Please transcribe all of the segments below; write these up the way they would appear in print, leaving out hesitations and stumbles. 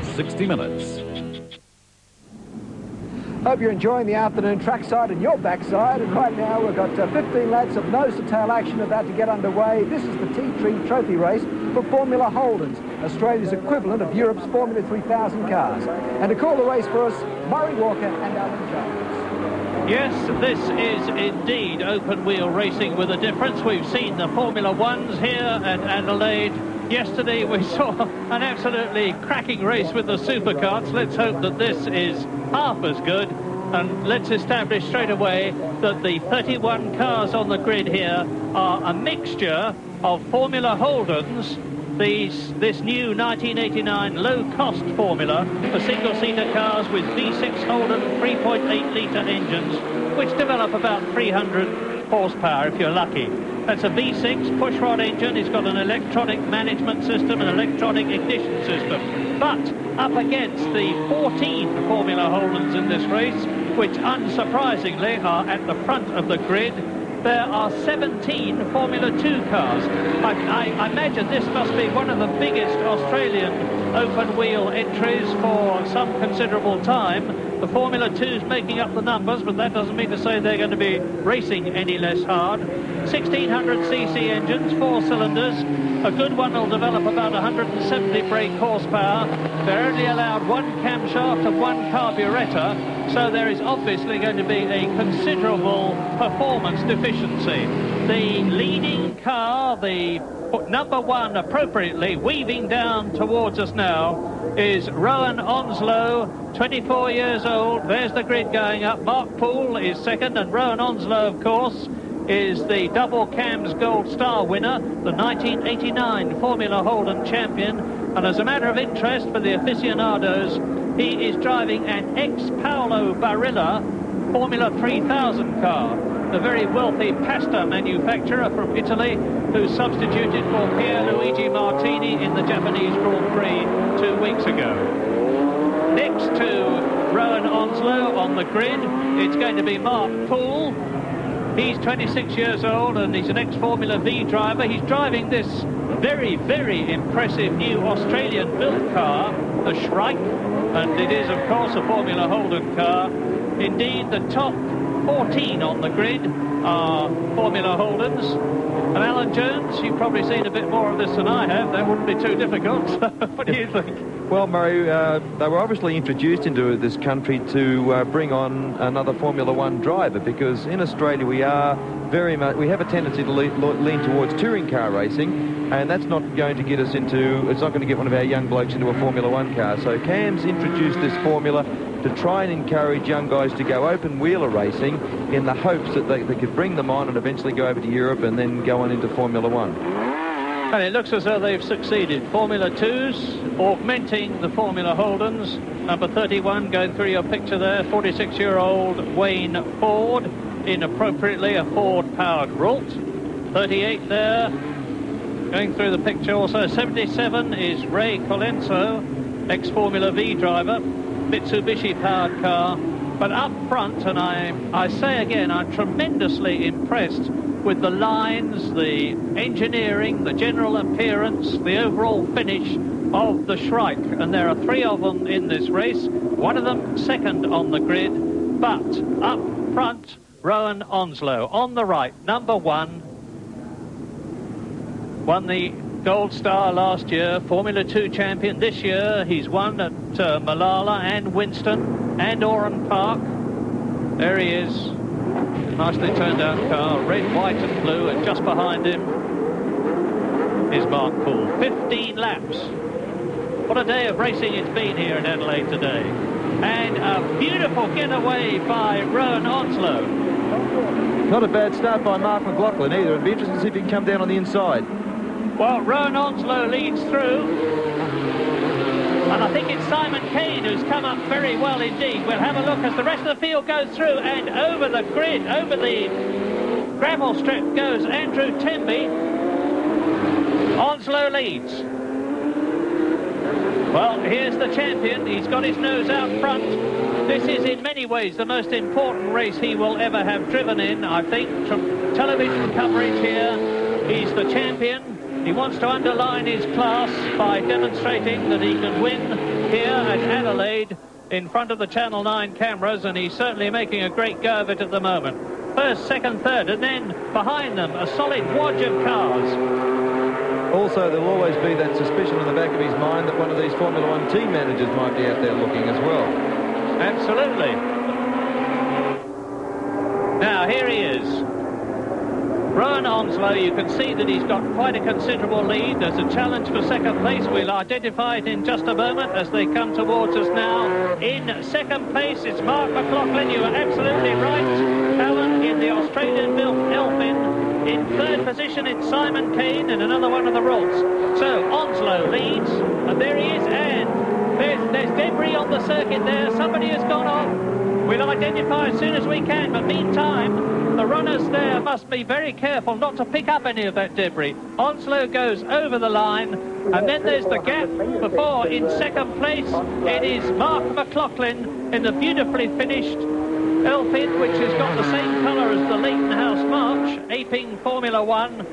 60 minutes. Hope you're enjoying the afternoon trackside and your backside. And right now we've got 15 lads of nose-to-tail action about to get underway. This is the Prix Trophy race for Formula Holdens, Australia's equivalent of Europe's Formula 3000 cars. And to call the race for us, Murray Walker and Alan Jones. Yes, this is indeed open-wheel racing with a difference. We've seen the Formula 1s here at Adelaide. Yesterday we saw an absolutely cracking race with the supercars. Let's hope that this is half as good, and let's establish straight away that the 31 cars on the grid here are a mixture of Formula Holdens, this new 1989 low-cost formula for single-seater cars with V6 Holden 3.8-litre engines, which develop about 300 horsepower if you're lucky. That's a V6 pushrod engine. It's got an electronic management system, an electronic ignition system. But up against the 14 Formula Holdens in this race, which unsurprisingly are at the front of the grid, there are 17 Formula 2 cars. I imagine this must be one of the biggest Australian open-wheel entries for some considerable time. The Formula 2's making up the numbers, but that doesn't mean to say they're going to be racing any less hard. 1600cc engines, 4 cylinders. A good one will develop about 170 brake horsepower. They're only allowed 1 camshaft and 1 carburettor, so there is obviously going to be a considerable performance deficiency. The leading car, the number 1 appropriately, weaving down towards us now, is Rowan Onslow, 24 years old. There's the grid going up. Mark Poole is second, and Rowan Onslow, of course, is the double cams Gold Star winner, the 1989 Formula Holden champion. And as a matter of interest for the aficionados, he is driving an ex-Paolo Barilla Formula 3000 car, the very wealthy pasta manufacturer from Italy who substituted for Pierluigi Martini in the Japanese Grand Prix 2 weeks ago. Next to Rowan Onslow on the grid, it's going to be Mark Poole. He's 26 years old and he's an ex-Formula V driver. He's driving this very, very impressive new Australian-built car, the Shrike, and it is, of course, a Formula Holden car. Indeed, the top 14 on the grid are Formula Holdens. And Alan Jones, you've probably seen a bit more of this than I have. That wouldn't be too difficult. What do you think? Well, Murray, they were obviously introduced into this country to bring on another Formula 1 driver, because in Australia we have a tendency to lean towards touring car racing, and that's not going to get us into, it's not going to get one of our young blokes into a Formula 1 car. So Cam's introduced this formula to try and encourage young guys to go open-wheeler racing in the hopes that they could bring them on and eventually go over to Europe and then go on into Formula 1. And it looks as though they've succeeded. Formula 2s augmenting the Formula Holdens. Number 31 going through your picture there, 46-year-old Wayne Ford, in appropriately a Ford-powered Ralt. 38 there, going through the picture also. 77 is Ray Colenso, ex-Formula V driver. Mitsubishi-powered car. But up front, and I say again, I'm tremendously impressed with the lines, the engineering, the general appearance, the overall finish of the Shrike. And there are 3 of them in this race, one of them second on the grid. But up front, Rowan Onslow. On the right, number 1, won the Gold Star last year, Formula 2 champion this year. He's won at Malala and Winston and Oran Park. There he is. Nicely turned out car, red, white and blue, and just behind him is Mark Poole. 15 laps. What a day of racing it's been here in Adelaide today. And a beautiful getaway by Rowan Onslow. Not a bad start by Mark McLaughlin either. It'd be interesting to see if he can come down on the inside. Well, Rowan Onslow leads through. And I think it's Simon Kane who's come up very well indeed. We'll have a look as the rest of the field goes through, and over the grid, over the gravel strip goes Andrew Temby. Onslow leads. Well, here's the champion. He's got his nose out front. This is in many ways the most important race he will ever have driven in, I think, from television coverage here. He's the champion. He wants to underline his class by demonstrating that he can win here at Adelaide in front of the Channel 9 cameras, and he's certainly making a great go of it at the moment. First, second, third, and then behind them, a solid wodge of cars. Also, there'll always be that suspicion in the back of his mind that one of these Formula 1 team managers might be out there looking as well. Absolutely. Now, here he is. Rowan Onslow, you can see that he's got quite a considerable lead. There's a challenge for second place. We'll identify it in just a moment as they come towards us now. In second place, it's Mark McLaughlin. You are absolutely right, Alan, in the Australian-built Elfin. In third position, it's Simon Kane in another one of the Rolls. So Onslow leads, and there he is, and there's debris on the circuit there. Somebody has gone off. We'll identify as soon as we can, but meantime, the runners there must be very careful not to pick up any of that debris. Onslow goes over the line, and then there's the gap before. In second place, it is Mark McLaughlin in the beautifully finished Elfin, which has got the same colour as the Leighton House March, aping Formula 1.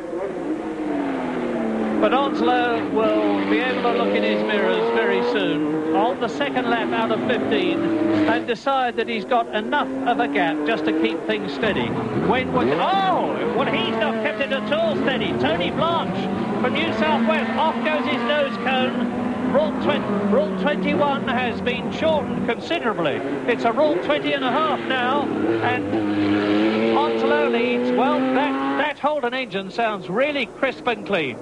But Onslow will be able to look in his mirrors very soon on the second lap out of 15 and decide that he's got enough of a gap just to keep things steady. When would... Oh! Well, he's not kept it at all steady. Tony Blanche from New South Wales. Off goes his nose cone. Rule 21 has been shortened considerably. It's a Rule 20 and a half now, and Onslow leads. Well, that Holden engine sounds really crisp and clean.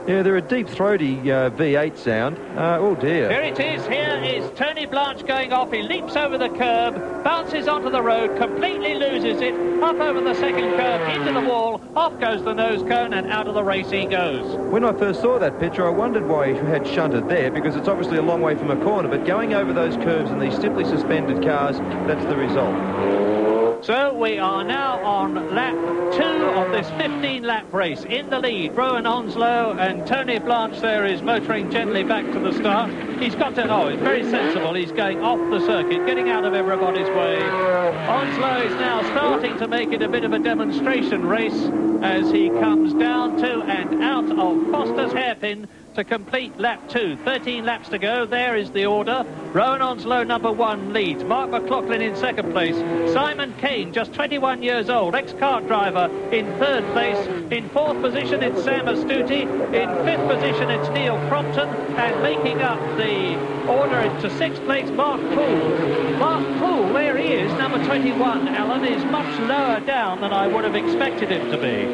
Yeah, they're a deep throaty V8 sound. Oh dear. Here it is. Here is Tony Blanche going off. He leaps over the curb, bounces onto the road, completely loses it, up over the second curb, into the wall, off goes the nose cone, and out of the race he goes. When I first saw that picture, I wondered why he had shunted there, because it's obviously a long way from a corner, but going over those curves in these stiffly suspended cars, that's the result. So we are now on lap 2 of this 15-lap race. In the lead, Rowan Onslow, and Tony Blanche there is motoring gently back to the start. He's got to... Oh, he's very sensible. He's going off the circuit, getting out of everybody's way. Onslow is now starting to make it a bit of a demonstration race as he comes down to and out of Foster's hairpin to complete lap 2. 13 laps to go. There is the order. Rowan Onslow, number 1, leads. Mark McLaughlin in second place. Simon Kane, just 21 years old, ex-kart driver, in third place. In fourth position, it's Sam Astuti. In fifth position, it's Neil Crompton. And making up the order into sixth place, Mark Poole. Mark Poole, where he is, number 21, Alan, is much lower down than I would have expected him to be.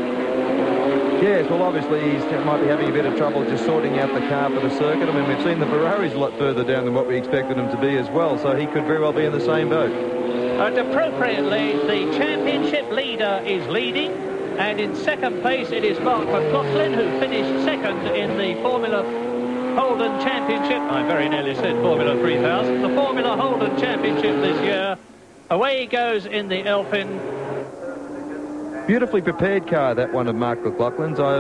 Yes, well, obviously he might be having a bit of trouble just sorting out the car for the circuit. I mean, we've seen the Ferraris a lot further down than what we expected them to be as well, so he could very well be in the same boat. And appropriately, the championship leader is leading, and in second place it is Mark McLaughlin, who finished second in the Formula Holden Championship. I very nearly said Formula 3000. The Formula Holden Championship this year. Away he goes in the Elfin. Beautifully prepared car, that one of Mark McLaughlin's. I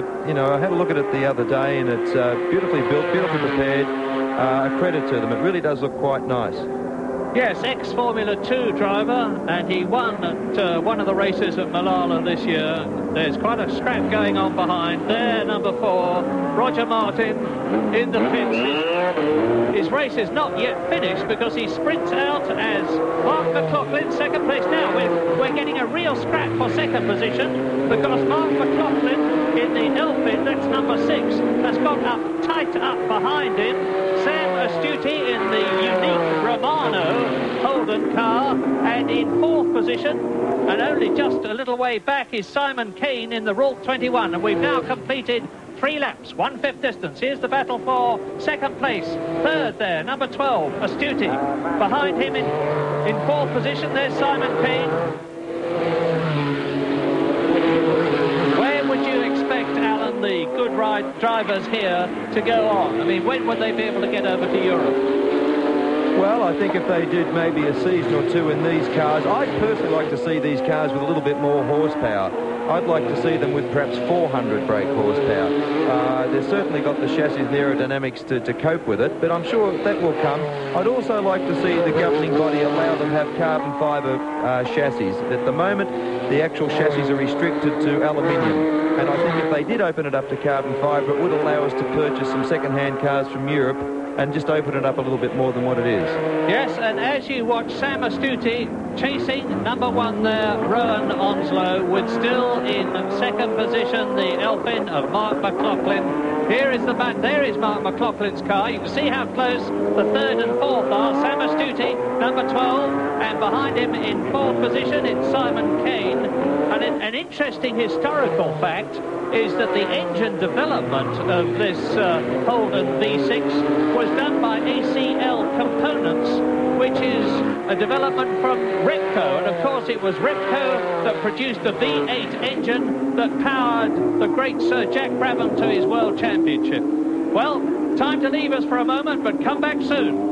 had a look at it the other day, and it's beautifully built, beautifully prepared. A credit to them. It really does look quite nice. Yes, ex-Formula 2 driver, and he won at one of the races at Malala this year. There's quite a scrap going on behind. There, number 4, Roger Martin in the pits. His race is not yet finished because he sprints out as Mark McLaughlin, second place. Now we're getting a real scrap for second position because Mark McLaughlin in the Elfin, that's number 6, has got up tight up behind him. Sam Astuti in the unique Romano Holden car, and in fourth position, and only just a little way back, is Simon Kane in the Rule 21, and we've now completed 3 laps, 1/5 distance. Here's the battle for second place. Third there, number 12, Astuti. Behind him in fourth position, there's Simon Kane. Where would you expect, Alan, the good ride drivers here to go on? I mean, when would they be able to get over to Europe? Well, I think if they did maybe a season or 2 in these cars, I'd personally like to see these cars with a little bit more horsepower. I'd like to see them with perhaps 400 brake horsepower. They've certainly got the chassis and aerodynamics to cope with it, but I'm sure that will come. I'd also like to see the governing body allow them to have carbon fibre chassis. At the moment, the actual chassis are restricted to aluminium. And I think if they did open it up to carbon fibre, it would allow us to purchase some second-hand cars from Europe and just open it up a little bit more than what it is. Yes, and as you watch Sam Astuti chasing number 1 there, Rowan Onslow, with still in second position the Elfin of Mark McLaughlin. Here is the back. There is Mark McLaughlin's car. You can see how close the 3rd and 4th are. Sam Astuti, number 12, and behind him in 4th position it's Simon Kane. And an interesting historical fact is that the engine development of this Holden V6 was done by ACL Components, which is a development from Repco, and of course it was Repco that produced the V8 engine that powered the great Sir Jack Brabham to his World Championship. Well, time to leave us for a moment, but come back soon.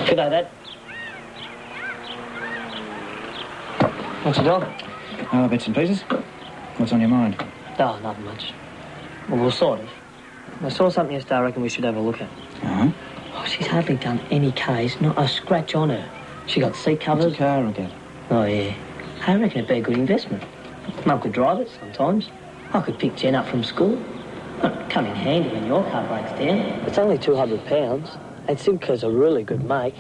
G'day, Dad. What's the dog? Oh, bits and pieces. What's on your mind? Oh, nothing much. Well, sort of. I saw something yesterday I reckon we should have a look at. Uh-huh. Oh, she's hardly done any case, not a scratch on her. She got seat covers. What's a car again? Oh, yeah. I reckon it'd be a good investment. Mum could drive it sometimes. I could pick Jen up from school. It'd come in handy when your car breaks down. It's only £200. And Simcoe's a really good make.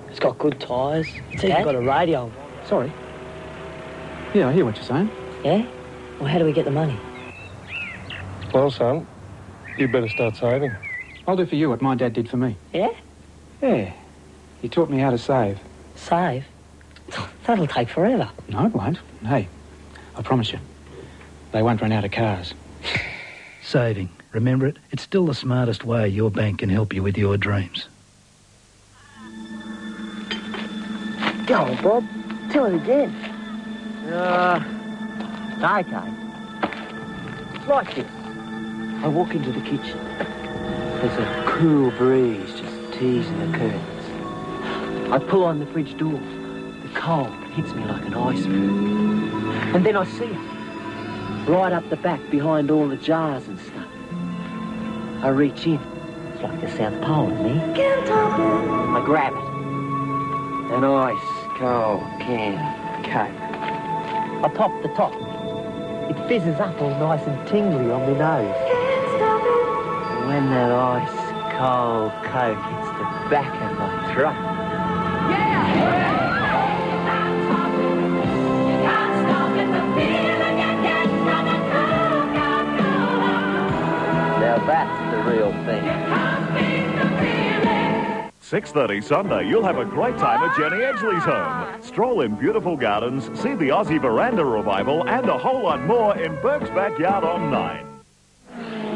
It's got good tyres. It's even got a radio. Sorry. Yeah, I hear what you're saying. Yeah? Well, how do we get the money? Well, son, you better start saving. I'll do for you what my dad did for me. Yeah? Yeah. He taught me how to save. Save? That'll take forever. No, it won't. Hey, I promise you, they won't run out of cars. Saving. Remember it? It's still the smartest way your bank can help you with your dreams. Go on, Bob. Tell it again. Okay. It's like this. I walk into the kitchen. There's a cool breeze just teasing the curtains. I pull on the fridge door. The cold hits me like an iceberg. And then I see it. Right up the back behind all the jars and stuff. I reach in. It's like the South Pole to me. I grab it. An ice-cold can of Coke. I pop the top. It fizzes up all nice and tingly on my nose. When that ice-cold Coke hits the back of my throat. Now that's the real thing. 6:30 Sunday, you'll have a great time at Jenny Edgley's home. Stroll in beautiful gardens, see the Aussie Veranda Revival, and a whole lot more in Burke's backyard on 9.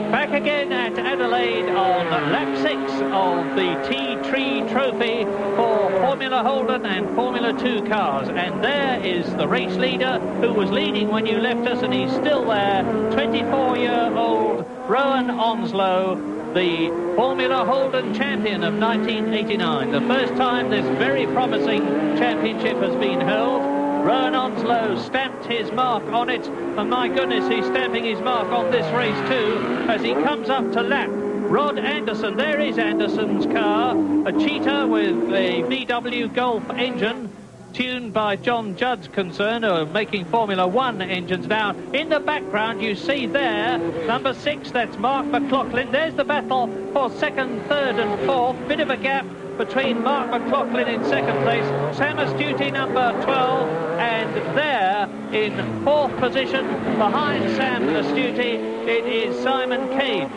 Back again at Adelaide on lap 6 of the T3 Trophy for Formula Holden and Formula 2 cars. And there is the race leader who was leading when you left us, and he's still there, 24-year-old Rowan Onslow, the Formula Holden champion of 1989. The first time this very promising championship has been held. Rowan Onslow stamped his mark on it, and my goodness, he's stamping his mark on this race too, as he comes up to lap Rod Anderson. There is Anderson's car, a Cheetah with a VW Golf engine, tuned by John Judd's concern, who are making Formula 1 engines now. In the background, you see there, number 6, that's Mark McLaughlin. There's the battle for second, third and fourth. Bit of a gap between Mark McLaughlin in second place, Sam Astuti number 12, and there in fourth position behind Sam Astuti, it is Simon Kane.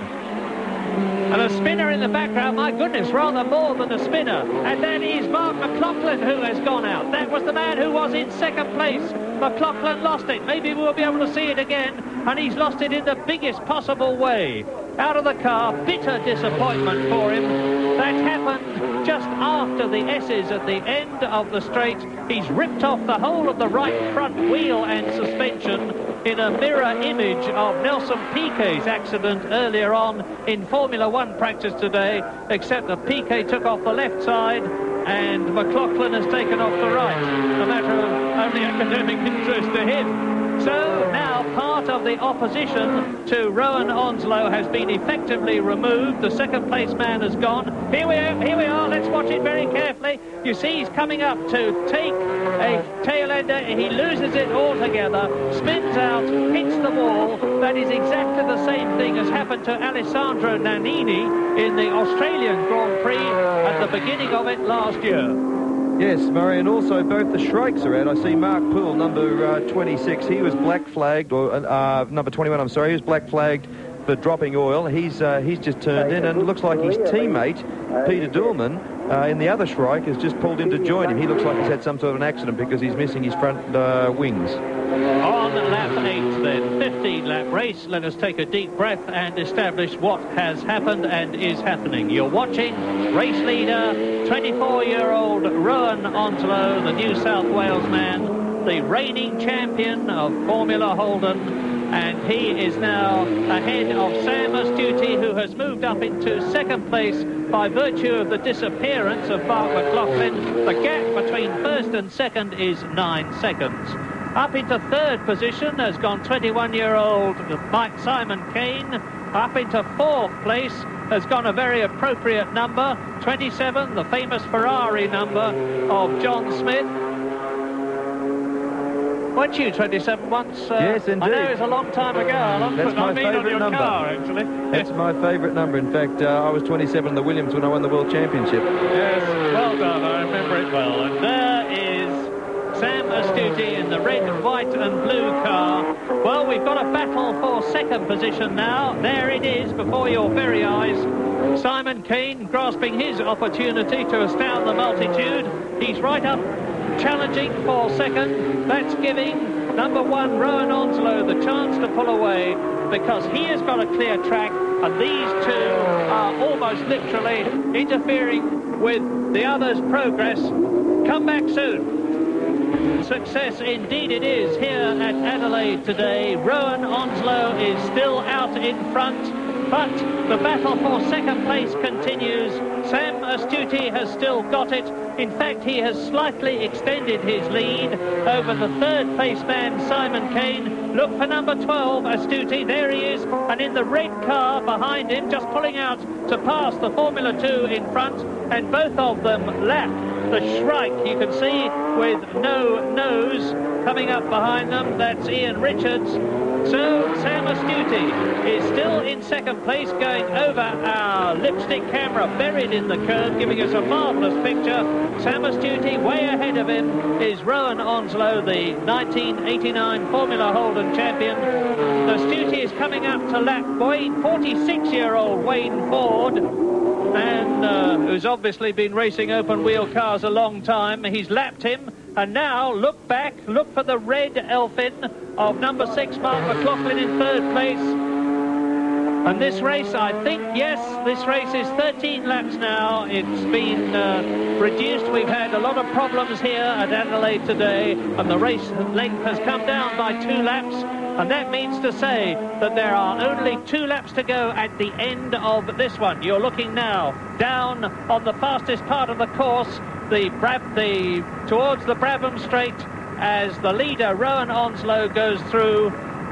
And a spinner in the background, my goodness, rather more than a spinner. And that is Mark McLaughlin who has gone out. That was the man who was in second place. McLaughlin lost it. Maybe we'll be able to see it again. And he's lost it in the biggest possible way. Out of the car, bitter disappointment for him. That happened just after the S's at the end of the straight. He's ripped off the whole of the right front wheel and suspension in a mirror image of Nelson Piquet's accident earlier on in Formula 1 practice today, except that Piquet took off the left side and McLaughlin has taken off the right. A matter of only academic interest to him. So now part part of the opposition to Rowan Onslow has been effectively removed. The second place man has gone. Here we are. Let's watch it very carefully. You see he's coming up to take a tail ender. He loses it altogether, spins out, hits the wall. That is exactly the same thing as happened to Alessandro Nannini in the Australian Grand Prix at the beginning of it last year. Yes, Murray, and also both the Shrikes are out. I see Mark Poole, number 26. He was black flagged, or number 21, I'm sorry. He was black flagged for dropping oil. He's just turned in, and it looks like his teammate, Peter Duhlmann, in the other Shrike, has just pulled in to join him. He looks like he's had some sort of an accident because he's missing his front wings. On lap 8 then, 15-lap race. Let us take a deep breath and establish what has happened and is happening. You're watching race leader, 24-year-old Rowan Onslow, the New South Wales man, the reigning champion of Formula Holden, and he is now ahead of Sam Astuti, who has moved up into second place by virtue of the disappearance of Mark McLaughlin. The gap between first and second is 9 seconds. Up into third position has gone 21-year-old Simon Kane. Up into fourth place has gone a very appropriate number, 27, the famous Ferrari number of John Smith. Weren't you 27 once? Yes, indeed. I know it was a long time ago. That's my favourite number. Car, actually. That's my favourite number. In fact, I was 27 in the Williams when I won the World Championship. Yes, well done. I remember it well. And there is Sam Astuti in the red, white and blue car. Well, we've got a battle for second position now. There it is before your very eyes. Simon Kane grasping his opportunity to astound the multitude. He's right up challenging for second. That's giving number 1 Rowan Onslow the chance to pull away, because he has got a clear track and these two are almost literally interfering with the others' progress. Come back soon. Success indeed it is here at Adelaide today. Rowan Onslow is still out in front, but the battle for second place continues. Sam Astuti has still got it. In fact, he has slightly extended his lead over the third place man, Simon Kane. Look for number 12, Astuti. There he is. And in the red car behind him, just pulling out to pass the Formula 2 in front. And both of them lap the Shrike, you can see, with no nose coming up behind them. That's Ian Richards. So Sam Astuti is still in second place, going over our lipstick camera buried in the curve, giving us a marvellous picture. Sam Astuti, way ahead of him, is Rowan Onslow, the 1989 Formula Holden champion. Astuti is coming up to lap 46-year-old Wayne Ford, and who's obviously been racing open-wheel cars a long time. He's lapped him. And now, look back, look for the red elfin of number 6, Mark McLaughlin, in third place. And this race, I think, yes, this race is 13 laps now. It's been reduced. We've had a lot of problems here at Adelaide today, and the race length has come down by 2 laps. And that means to say that there are only 2 laps to go at the end of this one. You're looking now down on the fastest part of the course, towards the Brabham Straight, as the leader, Rowan Onslow, goes through.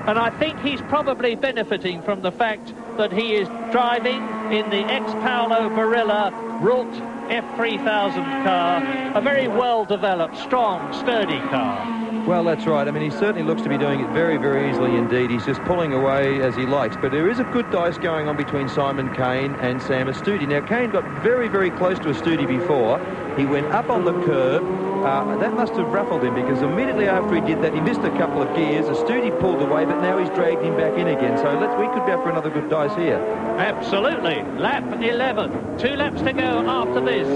And I think he's probably benefiting from the fact that he is driving in the ex-Paolo Barilla Rult F3000 car, a very well-developed, strong, sturdy car. Well, that's right. I mean, he certainly looks to be doing it very, very easily indeed. He's just pulling away as he likes. But there is a good dice going on between Simon Kane and Sam Astuti. Now, Kane got very, very close to Astuti before. He went up on the curb. That must have ruffled him, because immediately after he did that, he missed a couple of gears. Astuti pulled away, but now he's dragged him back in again. So we could be up for another good dice here. Absolutely. Lap 11. 2 laps to go after this.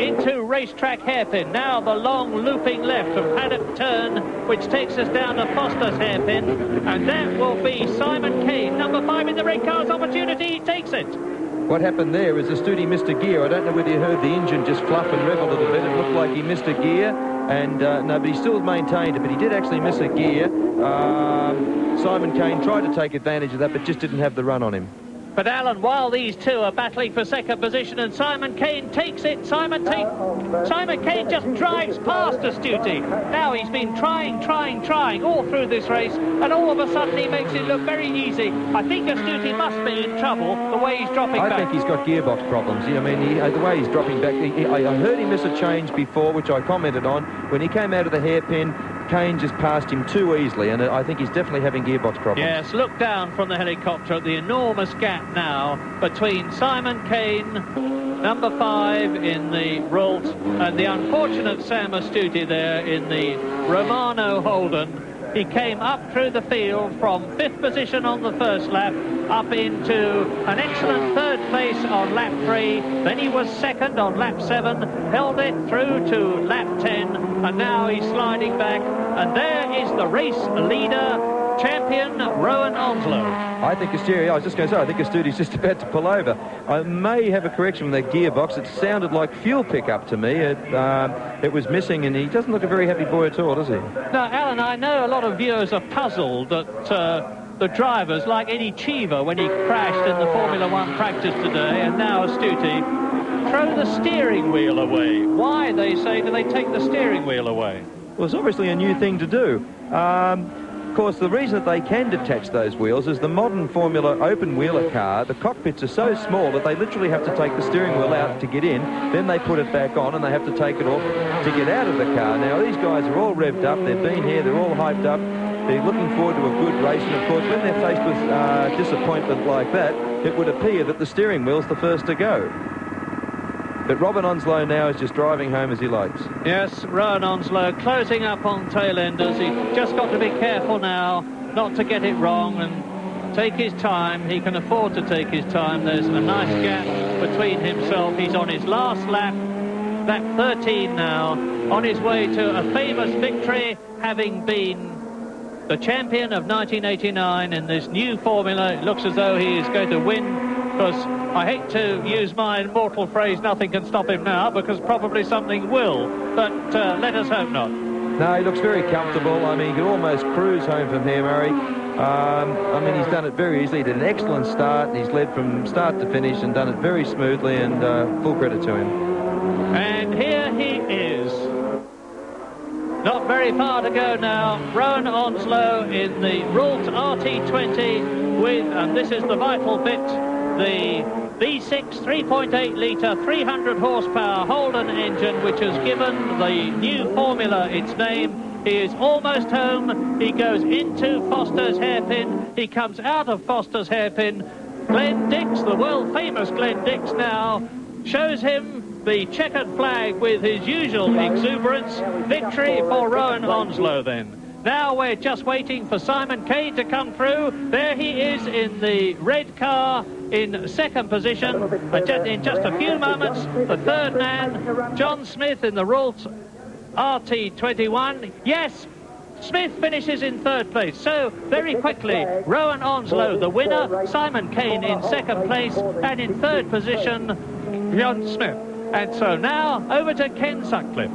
Into racetrack hairpin. Now the long looping left of Paddock Turn, which takes us down to Foster's hairpin. And that will be Simon Kane, number 5 in the red car's opportunity. He takes it. What happened there is Astuti missed a gear. I don't know whether you heard the engine just fluff and rev a little bit. It looked like he missed a gear, and no, but he still maintained it, but he did actually miss a gear. Simon Kane tried to take advantage of that, but just didn't have the run on him. But Alan, while these two are battling for second position and Simon Kane takes it, Simon Kane just drives past Astute. Now he's been trying all through this race, and all of a sudden he makes it look very easy. I think Astute must be in trouble the way he's dropping back. I think he's got gearbox problems. I mean, the way he's dropping back, I heard him miss a change before, which I commented on. When he came out of the hairpin, Kane just passed him too easily, and I think he's definitely having gearbox problems. Yes, look down from the helicopter at the enormous gap now between Simon Kane, number 5 in the Rult, and the unfortunate Sam Astute there in the Romano Holden. He came up through the field from 5th position on the first lap, up into an excellent 3rd place on lap 3. Then he was 2nd on lap 7, held it through to lap 10, and now he's sliding back. And there is the race leader, champion Rowan Onslow. I think I was just going to say, I think Astute's just about to pull over. I may have a correction with that gearbox. It sounded like fuel pickup to me. It was missing, and he doesn't look a very happy boy at all, does he? Now, Alan, I know a lot of viewers are puzzled that the drivers, like Eddie Cheever when he crashed in the Formula 1 practice today, and now Astute, throw the steering wheel away. Why, they say, do they take the steering wheel away? Well, it's obviously a new thing to do. Of course, the reason that they can detach those wheels is the modern Formula open-wheeler car, the cockpits are so small that they literally have to take the steering wheel out to get in, then they put it back on and they have to take it off to get out of the car. Now, these guys are all revved up, they've been here, they're all hyped up, they're looking forward to a good race, and of course, when they're faced with disappointment like that, it would appear that the steering wheel's the first to go. But Robin Onslow now is just driving home as he likes. Yes, Rowan Onslow closing up on tail-enders. He's just got to be careful now not to get it wrong and take his time. He can afford to take his time. There's a nice gap between himself. He's on his last lap, lap 13 now, on his way to a famous victory, having been the champion of 1989 in this new formula. It looks as though he is going to win, because I hate to use my immortal phrase, nothing can stop him now, because probably something will, but let us hope not. No, he looks very comfortable. I mean, he could almost cruise home from here, Murray. I mean, he's done it very easily. He did an excellent start, and he's led from start to finish and done it very smoothly, and full credit to him. And here he is. Not very far to go now. Rowan Onslow in the Rult RT20 with, and this is the vital bit, the V6 3.8 litre 300 horsepower Holden engine, which has given the new formula its name. He is almost home. He goes into Foster's hairpin. He comes out of Foster's hairpin. Glenn Dix, the world famous Glenn Dix, now shows him the checkered flag with his usual exuberance. Victory for Rowan Onslow then. Now we're just waiting for Simon Kane to come through. There he is in the red car in second position. In just a few moments, the third man, John Smith in the Rult RT21. Yes, Smith finishes in third place. So, very quickly, Rowan Onslow, the winner, Simon Kane in second place, and in third position, John Smith. And so now, over to Ken Sutcliffe.